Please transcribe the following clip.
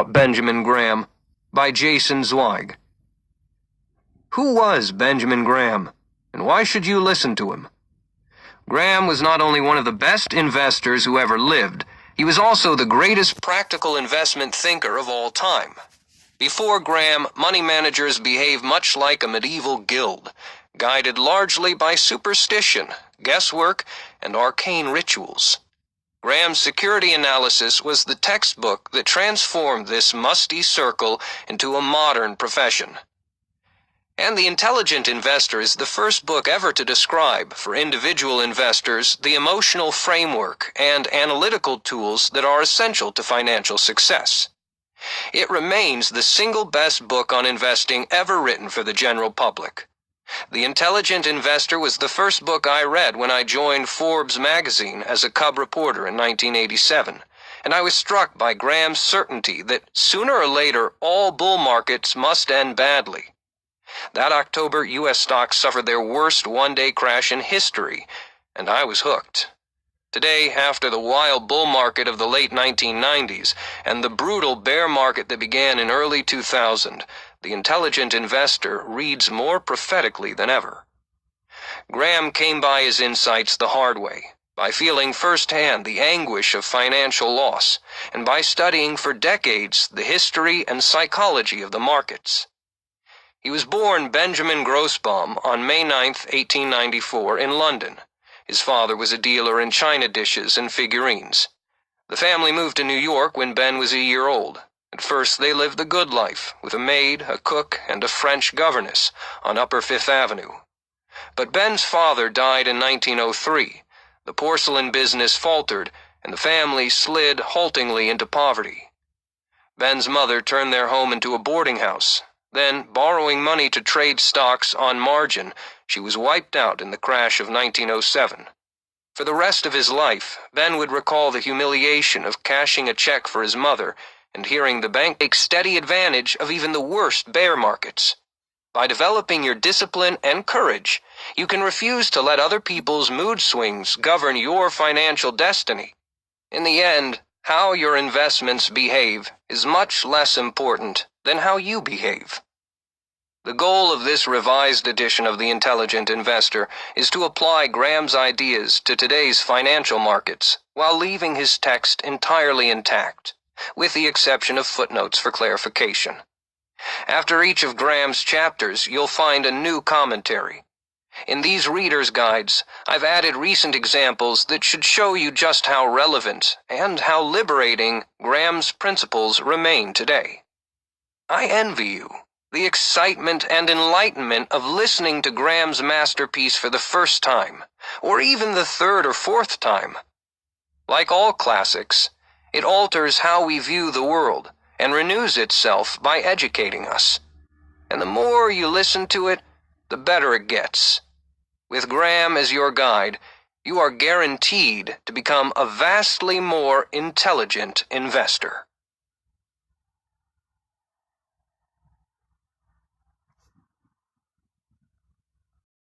Benjamin Graham by Jason Zweig. Who was Benjamin Graham, and why should you listen to him? Graham was not only one of the best investors who ever lived, he was also the greatest practical investment thinker of all time. Before Graham, money managers behaved much like a medieval guild, guided largely by superstition, guesswork, and arcane rituals. Graham's security analysis was the textbook that transformed this musty circle into a modern profession. And The Intelligent Investor is the first book ever to describe, for individual investors, the emotional framework and analytical tools that are essential to financial success. It remains the single best book on investing ever written for the general public. The Intelligent Investor was the first book I read when I joined Forbes magazine as a cub reporter in 1987, and I was struck by Graham's certainty that sooner or later all bull markets must end badly. That October, U.S. stocks suffered their worst one-day crash in history, and I was hooked. Today, after the wild bull market of the late 1990s and the brutal bear market that began in early 2000, The Intelligent Investor reads more prophetically than ever. Graham came by his insights the hard way, by feeling firsthand the anguish of financial loss, and by studying for decades the history and psychology of the markets. He was born Benjamin Grossbaum on May 9, 1894, in London. His father was a dealer in china dishes and figurines. The family moved to New York when Ben was a year old. At first they lived the good life, with a maid, a cook, and a French governess on Upper Fifth Avenue. But Ben's father died in 1903. The porcelain business faltered, and the family slid haltingly into poverty. Ben's mother turned their home into a boarding house. Then, borrowing money to trade stocks on margin, she was wiped out in the crash of 1907. For the rest of his life, Ben would recall the humiliation of cashing a check for his mother and hearing the bank take steady advantage of even the worst bear markets. By developing your discipline and courage, you can refuse to let other people's mood swings govern your financial destiny. In the end, how your investments behave is much less important than how you behave. The goal of this revised edition of The Intelligent Investor is to apply Graham's ideas to today's financial markets while leaving his text entirely intact, with the exception of footnotes for clarification. After each of Graham's chapters, you'll find a new commentary. In these reader's guides, I've added recent examples that should show you just how relevant and how liberating Graham's principles remain today. I envy you the excitement and enlightenment of listening to Graham's masterpiece for the first time, or even the third or fourth time. Like all classics, it alters how we view the world and renews itself by educating us. And the more you listen to it, the better it gets. With Graham as your guide, you are guaranteed to become a vastly more intelligent investor.